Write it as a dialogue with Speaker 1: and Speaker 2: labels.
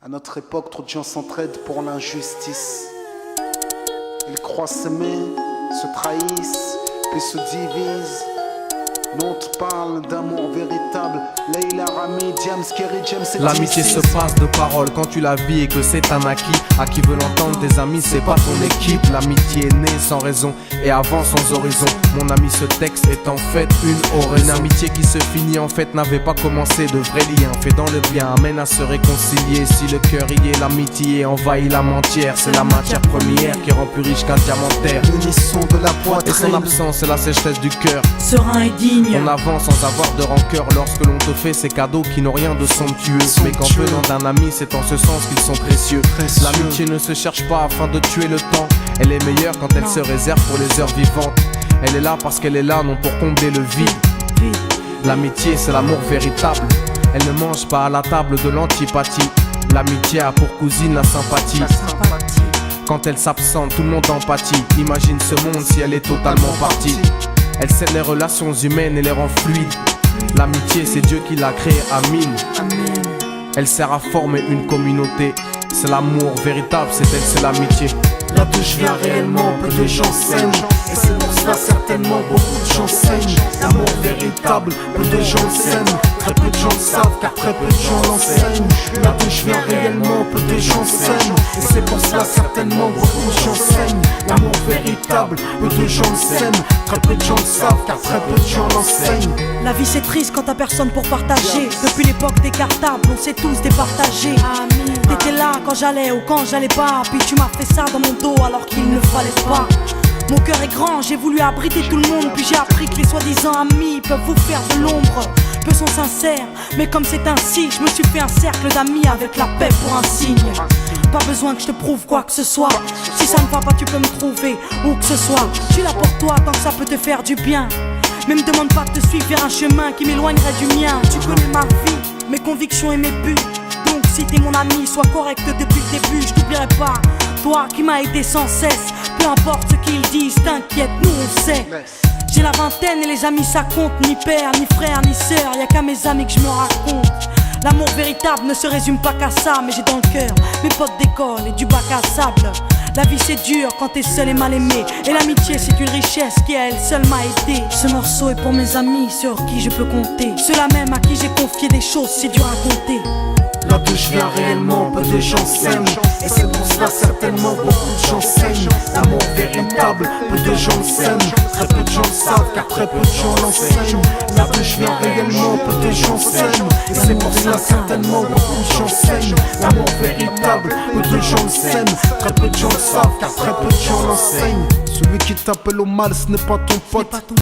Speaker 1: À notre époque, trop de gens s'entraident pour l'injustice. Ils croient s'aimer, se trahissent, puis se divisent. Nous on te parle d'amour véritable. Leila, Rami, Diams, Kerry, James et
Speaker 2: L'amitié se passe de paroles quand tu la vis et que c'est un acquis. À qui veut l'entendre, tes amis, c'est pas ton équipe. L'amitié est née sans raison et avance sans horizon. Mon ami, ce texte est en fait une oraison. Une amitié qui se finit en fait n'avait pas commencé. De vrais liens faits dans le bien amènent à se réconcilier. Si le cœur y est, l'amitié envahit l'âme entière. C'est la matière première qui rend plus riche qu'un diamantaire.
Speaker 1: L'unisson de la poitrine.
Speaker 2: Et son absence, c'est la sécheresse du cœur.
Speaker 3: Serein et digne.
Speaker 2: On avance sans avoir de rancœur lorsque l'on te fait ces cadeaux qui n'ont rien de somptueux. Mais qu'en venant d'un ami, c'est en ce sens qu'ils sont précieux. L'amitié ne se cherche pas afin de tuer le temps. Elle est meilleure quand elle se réserve pour les heures vivantes. Elle est là parce qu'elle est là, non pour combler le vide. L'amitié, c'est l'amour véritable. Elle ne mange pas à la table de l'antipathie. L'amitié a pour cousine la sympathie. Quand elle s'absente, tout le monde empathie. Imagine ce monde si elle est totalement partie. Elle scelle les relations humaines et les rend fluides. L'amitié, c'est Dieu qui l'a créée, Amin. Elle sert à former une communauté. C'est l'amour véritable, c'est elle, c'est l'amitié.
Speaker 1: Là d'où je viens réellement, peu de gens s'aiment. Et c'est pour cela certainement beaucoup de gens saignent. L'amour véritable, peu de gens s'aiment. Très peu de gens le savent car très peu de gens l'enseignent. Là d'où je viens réellement, peu de gens s'aiment. Et c'est pour cela certainement beaucoup de gens saignent. L'amour véritable, peu de gens le s'aiment. Très peu de gens le savent car très peu de gens l'enseignent.
Speaker 3: La vie c'est triste quand t'as personne pour partager. Depuis l'époque des cartables, on s'est tous départagés. T'étais là quand j'allais ou quand j'allais pas. Puis tu m'as fait ça dans mon dos alors qu'il ne fallait pas. Mon cœur est grand, j'ai voulu abriter tout le monde. Puis j'ai appris que les soi-disant amis peuvent vous faire de l'ombre. Peu sont sincères, mais comme c'est ainsi, je me suis fait un cercle d'amis avec la paix pour un signe. Pas besoin que je te prouve quoi que ce soit. Si ça ne va pas, tu peux me trouver où que ce soit. Je suis là pour toi tant que ça peut te faire du bien. Mais me demande pas de te suivre vers un chemin qui m'éloignerait du mien. Tu connais ma vie, mes convictions et mes buts. Donc si t'es mon ami, sois correct depuis le début. Je t'oublierai pas, toi qui m'as aidé sans cesse. Peu importe ce qu'ils disent, t'inquiète, nous on sait. J'ai la vingtaine et les amis ça compte. Ni père, ni frère, ni sœur, y'a qu'à mes amis que je me raconte. L'amour véritable ne se résume pas qu'à ça. Mais j'ai dans le cœur mes potes d'école et du bac à sable. La vie c'est dur quand t'es seul et mal aimé. Et l'amitié c'est une richesse qui à elle seule m'a aidé. Ce morceau est pour mes amis sur qui je peux compter. Ceux-là même à qui j'ai confié des choses si dur à compter.
Speaker 1: Là d'où je viens réellement, peu de gens s'aiment. Et c'est pour cela certainement beaucoup de gens saignent. L'amour véritable, peu de gens le s'aiment. Très peu de gens le savent car très peu de gens l'enseignent. Là d'où je viens réellement, peu de gens s'aiment. Et c'est pour cela certainement beaucoup de gens saignent. L'amour véritable, peu de gens le s'aiment. Très peu de gens le savent car très peu de gens l'enseignent. Celui qui t'appelle au mal, ce n'est pas ton pote.